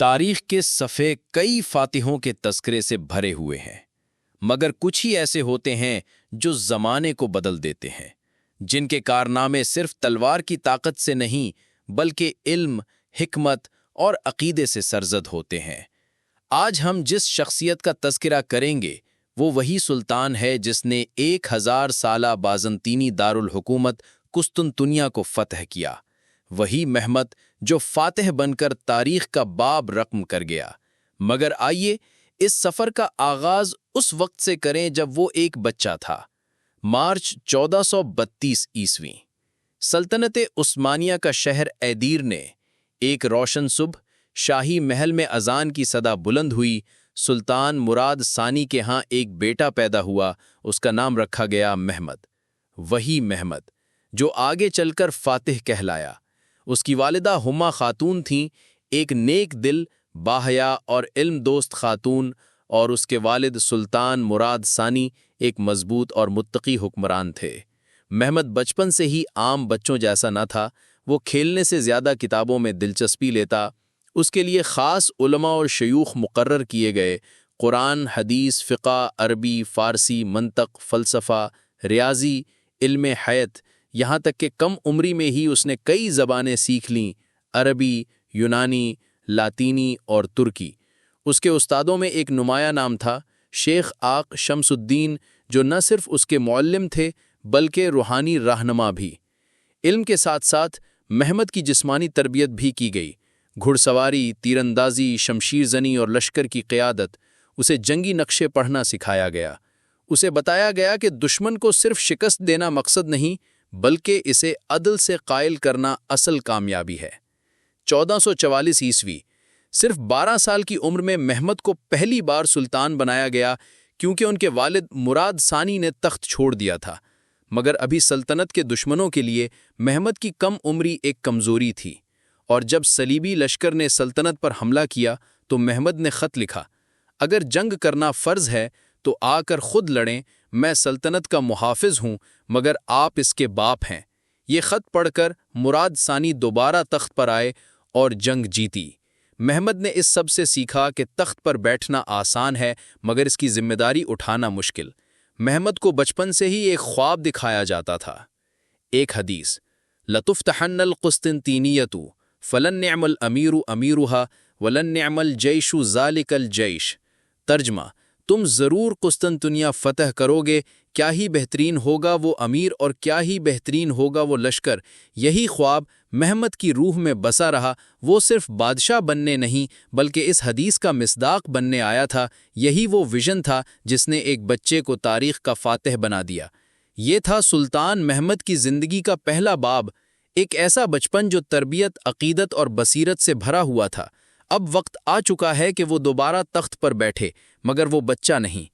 تاریخ کے صفحے کئی فاتحوں کے تذکرے سے بھرے ہوئے ہیں، مگر کچھ ہی ایسے ہوتے ہیں جو زمانے کو بدل دیتے ہیں، جن کے کارنامے صرف تلوار کی طاقت سے نہیں بلکہ علم، حکمت اور عقیدے سے سرزد ہوتے ہیں۔ آج ہم جس شخصیت کا تذکرہ کریں گے وہ وہی سلطان ہے جس نے 1000 سالہ بازنطینی دارالحکومت قسطنطنیہ کو فتح کیا، وہی محمد جو فاتح بن کر تاریخ کا باب رقم کر گیا۔ مگر آئیے اس سفر کا آغاز اس وقت سے کریں جب وہ ایک بچہ تھا۔ مارچ 1432 عیسوی، سلطنت عثمانیہ کا شہر ایدیر نے ایک روشن صبح شاہی محل میں اذان کی صدا بلند ہوئی۔ سلطان مراد ثانی کے ہاں ایک بیٹا پیدا ہوا، اس کا نام رکھا گیا محمد، وہی محمد جو آگے چل کر فاتح کہلایا۔ اس کی والدہ ہما خاتون تھیں، ایک نیک دل، باحیا اور علم دوست خاتون، اور اس کے والد سلطان مراد ثانی ایک مضبوط اور متقی حکمران تھے۔ محمد بچپن سے ہی عام بچوں جیسا نہ تھا، وہ کھیلنے سے زیادہ کتابوں میں دلچسپی لیتا۔ اس کے لیے خاص علماء اور شیوخ مقرر کیے گئے، قرآن، حدیث، فقہ، عربی، فارسی، منطق، فلسفہ، ریاضی، علم حیات، یہاں تک کہ کم عمری میں ہی اس نے کئی زبانیں سیکھ لیں، عربی، یونانی، لاطینی اور ترکی۔ اس کے استادوں میں ایک نمایاں نام تھا، شیخ آق شمس الدین، جو نہ صرف اس کے معلم تھے بلکہ روحانی رہنما بھی۔ علم کے ساتھ ساتھ محمد کی جسمانی تربیت بھی کی گئی، گھڑ سواری، تیر اندازی، شمشیر زنی اور لشکر کی قیادت۔ اسے جنگی نقشے پڑھنا سکھایا گیا، اسے بتایا گیا کہ دشمن کو صرف شکست دینا مقصد نہیں بلکہ اسے عدل سے قائل کرنا اصل کامیابی ہے۔ 1444 عیسوی، صرف 12 سال کی عمر میں محمد کو پہلی بار سلطان بنایا گیا، کیونکہ ان کے والد مراد ثانی نے تخت چھوڑ دیا تھا۔ مگر ابھی سلطنت کے دشمنوں کے لیے محمد کی کم عمری ایک کمزوری تھی، اور جب صلیبی لشکر نے سلطنت پر حملہ کیا تو محمد نے خط لکھا، اگر جنگ کرنا فرض ہے تو آ کر خود لڑیں، میں سلطنت کا محافظ ہوں مگر آپ اس کے باپ ہیں۔ یہ خط پڑھ کر مراد ثانی دوبارہ تخت پر آئے اور جنگ جیتی۔ محمد نے اس سب سے سیکھا کہ تخت پر بیٹھنا آسان ہے مگر اس کی ذمہ داری اٹھانا مشکل۔ محمد کو بچپن سے ہی ایک خواب دکھایا جاتا تھا۔ ایک حدیث، لَتُفْتَحَنَّ الْقُسْطِنْطِینِیَّةُ فَلَن نِعْمَ الْأَمِیرُ أَمِیرُهَا وَلَن نِعْمَ الْجَیْشُ ذَلِکَ الْجَیْشُ۔ ترجمہ، تم ضرور قسطنطنیہ فتح کرو گے، کیا ہی بہترین ہوگا وہ امیر اور کیا ہی بہترین ہوگا وہ لشکر۔ یہی خواب محمد کی روح میں بسا رہا، وہ صرف بادشاہ بننے نہیں بلکہ اس حدیث کا مصداق بننے آیا تھا۔ یہی وہ ویژن تھا جس نے ایک بچے کو تاریخ کا فاتح بنا دیا۔ یہ تھا سلطان محمد کی زندگی کا پہلا باب، ایک ایسا بچپن جو تربیت، عقیدت اور بصیرت سے بھرا ہوا تھا۔ اب وقت آ چکا ہے کہ وہ دوبارہ تخت پر بیٹھے، مگر وہ بچہ نہیں،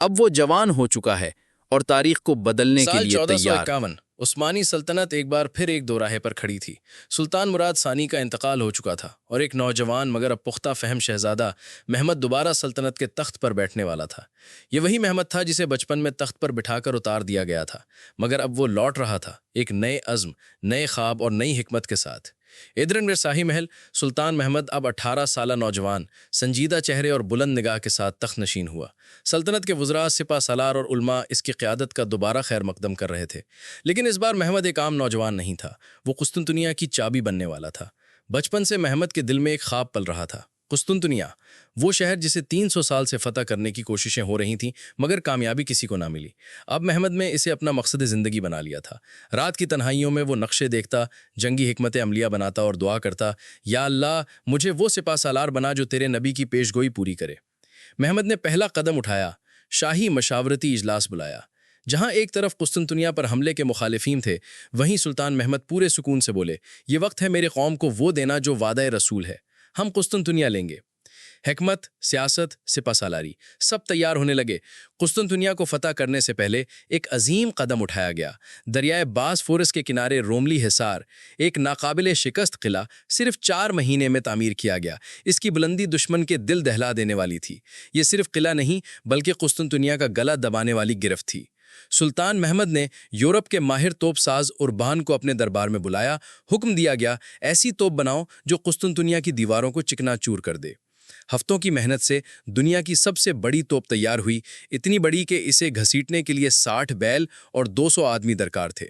اب وہ جوان ہو چکا ہے اور تاریخ کو بدلنے کے لیے تیار۔ 1451 عثمانی سلطنت ایک بار پھر ایک دوراہے پر کھڑی تھی۔ سلطان مراد ثانی کا انتقال ہو چکا تھا اور ایک نوجوان مگر اب پختہ فہم شہزادہ محمد دوبارہ سلطنت کے تخت پر بیٹھنے والا تھا۔ یہ وہی محمد تھا جسے بچپن میں تخت پر بٹھا کر اتار دیا گیا تھا، مگر اب وہ لوٹ رہا تھا، ایک نئے عزم، نئے خواب اور نئی حکمت کے ساتھ۔ ایدرن شاہی محل، سلطان محمد اب 18 سالہ نوجوان، سنجیدہ چہرے اور بلند نگاہ کے ساتھ تخت نشین ہوا۔ سلطنت کے وزراء، سپہ سالار اور علماء اس کی قیادت کا دوبارہ خیر مقدم کر رہے تھے، لیکن اس بار محمد ایک عام نوجوان نہیں تھا، وہ قسطنطنیہ کی چابی بننے والا تھا۔ بچپن سے محمد کے دل میں ایک خواب پل رہا تھا، قسطنطنیہ، وہ شہر جسے 300 سال سے فتح کرنے کی کوششیں ہو رہی تھیں مگر کامیابی کسی کو نہ ملی۔ اب محمد میں اسے اپنا مقصد زندگی بنا لیا تھا۔ رات کی تنہائیوں میں وہ نقشے دیکھتا، جنگی حکمت عملیہ بناتا اور دعا کرتا، یا اللہ مجھے وہ سپہ سالار بنا جو تیرے نبی کی پیش گوئی پوری کرے۔ محمد نے پہلا قدم اٹھایا، شاہی مشاورتی اجلاس بلایا۔ جہاں ایک طرف قسطنطنیہ پر حملے کے مخالفین تھے، وہیں سلطان محمد پورے سکون سے بولے، یہ وقت ہے میرے قوم کو وہ دینا جو وعدہ رسول ہے، ہم قسطنطنیہ لیں گے۔ حکمت، سیاست، سپہ سالاری، سب تیار ہونے لگے۔ قسطنطنیہ کو فتح کرنے سے پہلے ایک عظیم قدم اٹھایا گیا۔ دریائے باسفورس کے کنارے روملی حصار، ایک ناقابل شکست قلعہ، صرف 4 مہینے میں تعمیر کیا گیا۔ اس کی بلندی دشمن کے دل دہلا دینے والی تھی۔ یہ صرف قلعہ نہیں بلکہ قسطنطنیہ کا گلا دبانے والی گرفت تھی۔ سلطان محمد نے یورپ کے ماہر توپ ساز اوربان کو اپنے دربار میں بلایا، حکم دیا گیا ایسی توپ بناؤ جو قسطنطنیہ کی دیواروں کو چکنا چور کر دے۔ ہفتوں کی محنت سے دنیا کی سب سے بڑی توپ تیار ہوئی، اتنی بڑی کہ اسے گھسیٹنے کے لیے 60 بیل اور 200 آدمی درکار تھے۔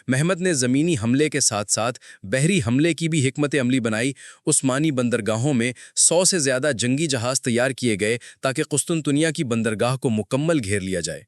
محمد نے زمینی حملے کے ساتھ ساتھ بحری حملے کی بھی حکمت عملی بنائی۔ عثمانی بندرگاہوں میں 100 سے زیادہ جنگی جہاز تیار کیے گئے تاکہ قسطنطنیہ کی بندرگاہ کو مکمل گھیر لیا جائے۔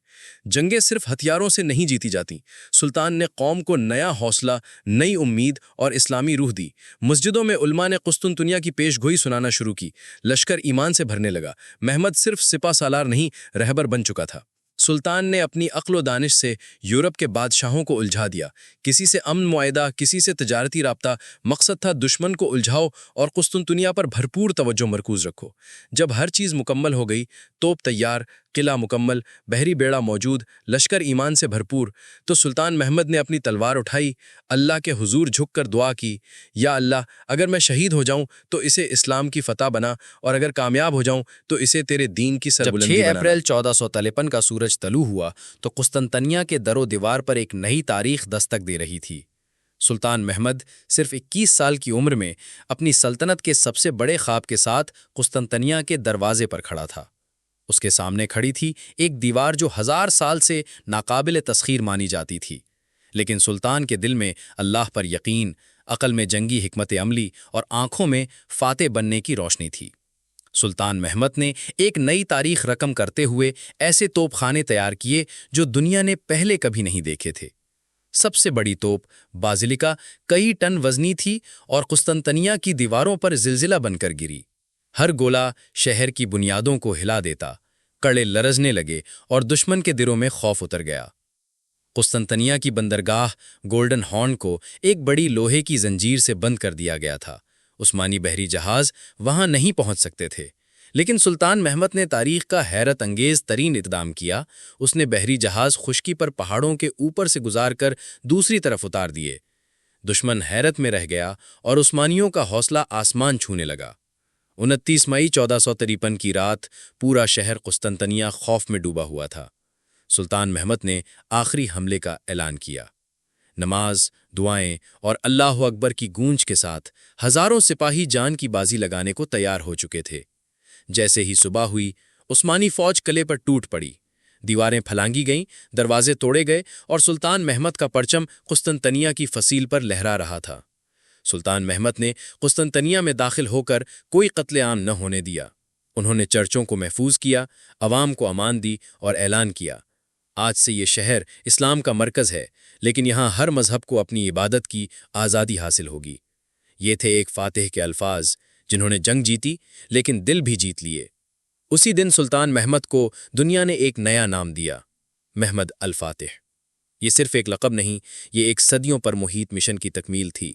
جنگیں صرف ہتھیاروں سے نہیں جیتی جاتیں۔ سلطان نے قوم کو نیا حوصلہ، نئی امید اور اسلامی روح دی۔ مسجدوں میں علماء نے قسطنطنیہ کی پیش گوئی سنانا شروع کی۔ لشکر ایمان سے بھرنے لگا۔ محمد صرف سپہ سالار نہیں، رہبر بن چکا تھا۔ سلطان نے اپنی عقل و دانش سے یورپ کے بادشاہوں کو الجھا دیا۔ کسی سے امن معاہدہ، کسی سے تجارتی رابطہ، مقصد تھا دشمن کو الجھاؤ اور قسطنطنیہ پر بھرپور توجہ مرکوز رکھو۔ جب ہر چیز مکمل ہو گئی، توپ تیار، قلعہ مکمل، بحری بیڑا موجود، لشکر ایمان سے بھرپور، تو سلطان محمد نے اپنی تلوار اٹھائی، اللہ کے حضور جھک کر دعا کی، یا اللہ، اگر میں شہید ہو جاؤں تو اسے اسلام کی فتح بنا، اور اگر کامیاب ہو جاؤں تو اسے تیرے دین کی سربلندی بنا۔ جب 6 اپریل 1453 کا سورج طلوع ہوا تو قسطنطنیہ کے در و دیوار پر ایک نئی تاریخ دستک دے رہی تھی۔ سلطان محمد صرف 21 سال کی عمر میں اپنی سلطنت کے سب سے بڑے خواب کے ساتھ قسطنطنیہ کے دروازے پر کھڑا تھا۔ اس کے سامنے کھڑی تھی ایک دیوار جو 1000 سال سے ناقابل تسخیر مانی جاتی تھی، لیکن سلطان کے دل میں اللہ پر یقین، عقل میں جنگی حکمت عملی اور آنکھوں میں فاتح بننے کی روشنی تھی۔ سلطان محمد نے ایک نئی تاریخ رقم کرتے ہوئے ایسے توپ خانے تیار کیے جو دنیا نے پہلے کبھی نہیں دیکھے تھے۔ سب سے بڑی توپ بازیلیکا کئی ٹن وزنی تھی اور قسطنطنیہ کی دیواروں پر زلزلہ بن کر گری۔ ہر گولہ شہر کی بنیادوں کو ہلا دیتا، کڑے لرزنے لگے اور دشمن کے دلوں میں خوف اتر گیا۔ قسطنطنیہ کی بندرگاہ گولڈن ہارن کو ایک بڑی لوہے کی زنجیر سے بند کر دیا گیا تھا۔ عثمانی بحری جہاز وہاں نہیں پہنچ سکتے تھے، لیکن سلطان محمد نے تاریخ کا حیرت انگیز ترین اقدام کیا۔ اس نے بحری جہاز خشکی پر پہاڑوں کے اوپر سے گزار کر دوسری طرف اتار دیے۔ دشمن حیرت میں رہ گیا اور عثمانیوں کا حوصلہ آسمان چھونے لگا۔ 29 مئی 1453 کی رات پورا شہر قسطنطنیہ خوف میں ڈوبا ہوا تھا۔ سلطان محمد نے آخری حملے کا اعلان کیا۔ نماز، دعائیں اور اللہ اکبر کی گونج کے ساتھ ہزاروں سپاہی جان کی بازی لگانے کو تیار ہو چکے تھے۔ جیسے ہی صبح ہوئی، عثمانی فوج قلعے پر ٹوٹ پڑی، دیواریں پھلانگی گئیں، دروازے توڑے گئے اور سلطان محمد کا پرچم قسطنطنیہ کی فصیل پر لہرا رہا تھا۔ سلطان محمد نے قسطنطنیہ میں داخل ہو کر کوئی قتل عام نہ ہونے دیا۔ انہوں نے چرچوں کو محفوظ کیا، عوام کو امان دی اور اعلان کیا، آج سے یہ شہر اسلام کا مرکز ہے، لیکن یہاں ہر مذہب کو اپنی عبادت کی آزادی حاصل ہوگی۔ یہ تھے ایک فاتح کے الفاظ، جنہوں نے جنگ جیتی لیکن دل بھی جیت لیے۔ اسی دن سلطان محمد کو دنیا نے ایک نیا نام دیا، محمد الفاتح۔ یہ صرف ایک لقب نہیں، یہ ایک صدیوں پر محیط مشن کی تکمیل تھی۔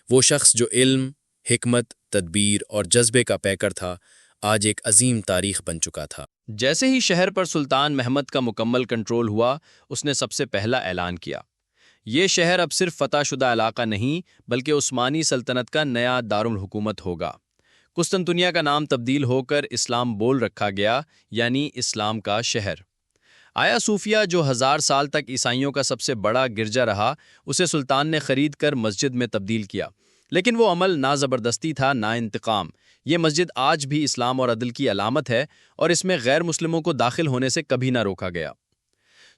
وہ شخص جو علم، حکمت، تدبیر اور جذبے کا پیکر تھا، آج ایک عظیم تاریخ بن چکا تھا۔ جیسے ہی شہر پر سلطان محمد کا مکمل کنٹرول ہوا، اس نے سب سے پہلا اعلان کیا، یہ شہر اب صرف فتح شدہ علاقہ نہیں بلکہ عثمانی سلطنت کا نیا دارالحکومت ہوگا۔ قسطنطنیہ کا نام تبدیل ہو کر اسلام بول رکھا گیا، یعنی اسلام کا شہر۔ آیا صوفیہ جو 1000 سال تک عیسائیوں کا سب سے بڑا گرجا رہا، اسے سلطان نے خرید کر مسجد میں تبدیل کیا، لیکن وہ عمل نہ زبردستی تھا نہ انتقام۔ یہ مسجد آج بھی اسلام اور عدل کی علامت ہے اور اس میں غیر مسلموں کو داخل ہونے سے کبھی نہ روکا گیا۔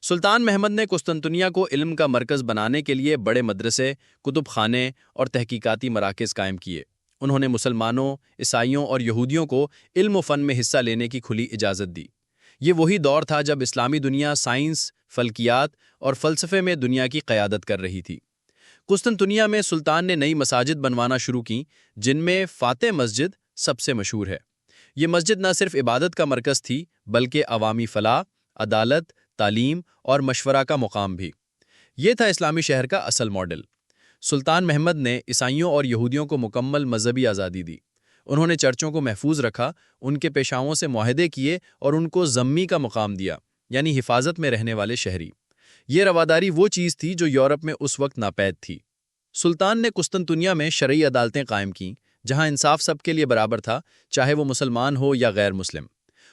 سلطان محمد نے قسطنطنیہ کو علم کا مرکز بنانے کے لیے بڑے مدرسے، کتب خانے اور تحقیقاتی مراکز قائم کیے۔ انہوں نے مسلمانوں، عیسائیوں اور یہودیوں کو علم و فن میں حصہ لینے کی کھلی اجازت دی۔ یہ وہی دور تھا جب اسلامی دنیا سائنس، فلکیات اور فلسفے میں دنیا کی قیادت کر رہی تھی۔ قسطنطنیہ میں سلطان نے نئی مساجد بنوانا شروع کیں، جن میں فاتح مسجد سب سے مشہور ہے۔ یہ مسجد نہ صرف عبادت کا مرکز تھی بلکہ عوامی فلاح، عدالت، تعلیم اور مشورہ کا مقام بھی۔ یہ تھا اسلامی شہر کا اصل ماڈل۔ سلطان محمد نے عیسائیوں اور یہودیوں کو مکمل مذہبی آزادی دی۔ انہوں نے چرچوں کو محفوظ رکھا، ان کے پیشواؤں سے معاہدے کیے اور ان کو ذمی کا مقام دیا، یعنی حفاظت میں رہنے والے شہری۔ یہ رواداری وہ چیز تھی جو یورپ میں اس وقت ناپید تھی۔ سلطان نے قسطنطنیہ میں شرعی عدالتیں قائم کیں، جہاں انصاف سب کے لیے برابر تھا، چاہے وہ مسلمان ہو یا غیر مسلم۔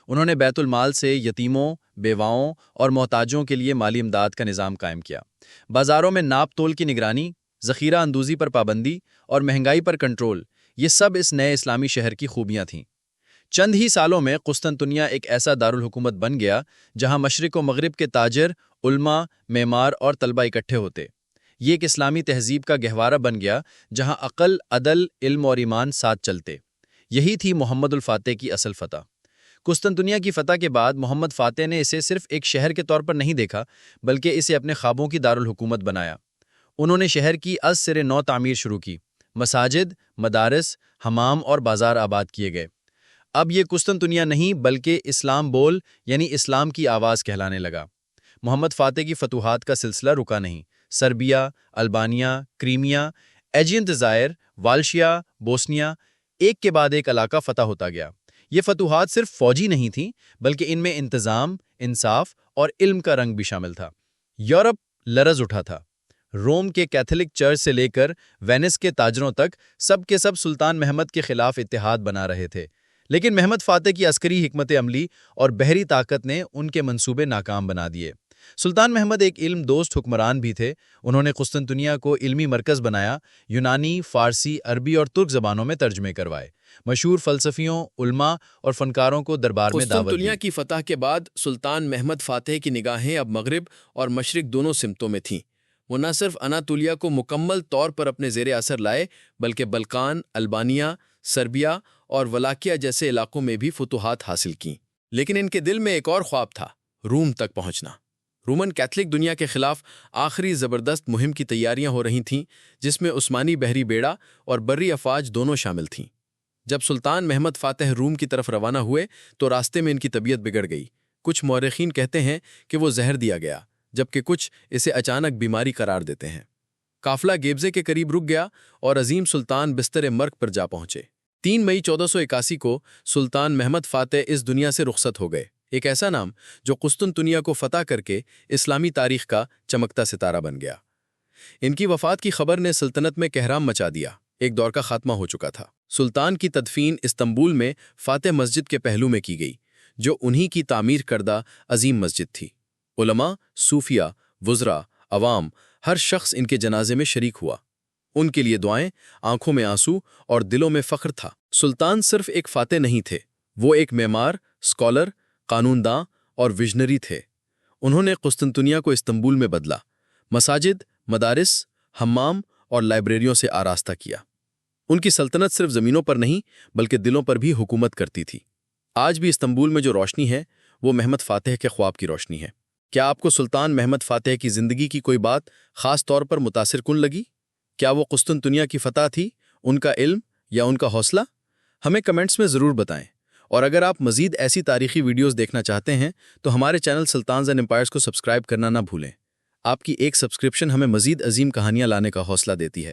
انہوں نے بیت المال سے یتیموں، بیواؤں اور محتاجوں کے لیے مالی امداد کا نظام قائم کیا۔ بازاروں میں ناپ تول کی نگرانی، ذخیرہ اندوزی پر پابندی اور مہنگائی پر کنٹرول، یہ سب اس نئے اسلامی شہر کی خوبیاں تھیں۔ چند ہی سالوں میں قسطنطنیہ ایک ایسا دارالحکومت بن گیا جہاں مشرق و مغرب کے تاجر، علماء، معمار اور طلبہ اکٹھے ہوتے۔ یہ ایک اسلامی تہذیب کا گہوارہ بن گیا جہاں عقل، عدل، علم اور ایمان ساتھ چلتے۔ یہی تھی محمد الفاتح کی اصل فتح۔ قسطنطنیہ کی فتح کے بعد محمد فاتح نے اسے صرف ایک شہر کے طور پر نہیں دیکھا بلکہ اسے اپنے خوابوں کی دارالحکومت بنایا۔ انہوں نے شہر کی از سر نو تعمیر شروع کی، مساجد، مدارس، حمام اور بازار آباد کیے گئے۔ اب یہ قسطنطنیہ نہیں بلکہ اسلام بول یعنی اسلام کی آواز کہلانے لگا۔ محمد فاتح کی فتوحات کا سلسلہ رکا نہیں۔ سربیہ، البانیا، کریمیا، ایجین جزائر، والشیا، بوسنیا، ایک کے بعد ایک علاقہ فتح ہوتا گیا۔ یہ فتوحات صرف فوجی نہیں تھیں بلکہ ان میں انتظام، انصاف اور علم کا رنگ بھی شامل تھا۔ یورپ لرز اٹھا تھا۔ روم کے کیتھولک چرچ سے لے کر وینس کے تاجروں تک سب کے سب سلطان محمد کے خلاف اتحاد بنا رہے تھے، لیکن محمد فاتح کی عسکری حکمت عملی اور بحری طاقت نے ان کے منصوبے ناکام بنا دیے۔ سلطان محمد ایک علم دوست حکمران بھی تھے۔ انہوں نے قسطنطنیہ کو علمی مرکز بنایا، یونانی، فارسی، عربی اور ترک زبانوں میں ترجمے کروائے، مشہور فلسفیوں، علماء اور فنکاروں کو دربار میں دعوت دی۔ قسطنطنیہ کی فتح کے بعد سلطان محمد فاتح کی نگاہیں اب مغرب اور مشرق دونوں سمتوں میں تھیں۔ وہ نہ صرف اناطولیہ کو مکمل طور پر اپنے زیر اثر لائے بلکہ بلقان، البانیا، سربیہ اور ولاکیہ جیسے علاقوں میں بھی فتوحات حاصل کیں۔ لیکن ان کے دل میں ایک اور خواب تھا، روم تک پہنچنا۔ رومن کیتھولک دنیا کے خلاف آخری زبردست مہم کی تیاریاں ہو رہی تھیں، جس میں عثمانی بحری بیڑا اور بری افواج دونوں شامل تھیں۔ جب سلطان محمد فاتح روم کی طرف روانہ ہوئے تو راستے میں ان کی طبیعت بگڑ گئی۔ کچھ مورخین کہتے ہیں کہ وہ زہر دیا گیا، جبکہ کچھ اسے اچانک بیماری قرار دیتے ہیں۔ قافلہ گیبزے کے قریب رک گیا اور عظیم سلطان بستر مرگ پر جا پہنچے۔ 3 مئی 1481 کو سلطان محمد فاتح اس دنیا سے رخصت ہو گئے، ایک ایسا نام جو قسطنطنیہ کو فتح کر کے اسلامی تاریخ کا چمکتا ستارہ بن گیا۔ ان کی وفات کی خبر نے سلطنت میں کہرام مچا دیا، ایک دور کا خاتمہ ہو چکا تھا۔ سلطان کی تدفین استنبول میں فاتح مسجد کے پہلو میں کی گئی، جو انہی کی تعمیر کردہ عظیم مسجد تھی۔ علماء، صوفیہ، وزراء، عوام، ہر شخص ان کے جنازے میں شریک ہوا۔ ان کے لیے دعائیں، آنکھوں میں آنسو اور دلوں میں فخر تھا۔ سلطان صرف ایک فاتح نہیں تھے، وہ ایک معمار، اسکالر، قانون داں اور ویژنری تھے۔ انہوں نے قسطنطنیہ کو استنبول میں بدلا، مساجد، مدارس، حمام اور لائبریریوں سے آراستہ کیا۔ ان کی سلطنت صرف زمینوں پر نہیں بلکہ دلوں پر بھی حکومت کرتی تھی۔ آج بھی استنبول میں جو روشنی ہے وہ محمد فاتح کے خواب کی روشنی ہے۔ کیا آپ کو سلطان محمد فاتح کی زندگی کی کوئی بات خاص طور پر متاثر کن لگی؟ کیا وہ قسطنطنیہ کی فتح تھی، ان کا علم یا ان کا حوصلہ؟ ہمیں کمنٹس میں ضرور بتائیں، اور اگر آپ مزید ایسی تاریخی ویڈیوز دیکھنا چاہتے ہیں تو ہمارے چینل سلطانز اینڈ امپائرز کو سبسکرائب کرنا نہ بھولیں۔ آپ کی ایک سبسکرپشن ہمیں مزید عظیم کہانیاں لانے کا حوصلہ دیتی ہے۔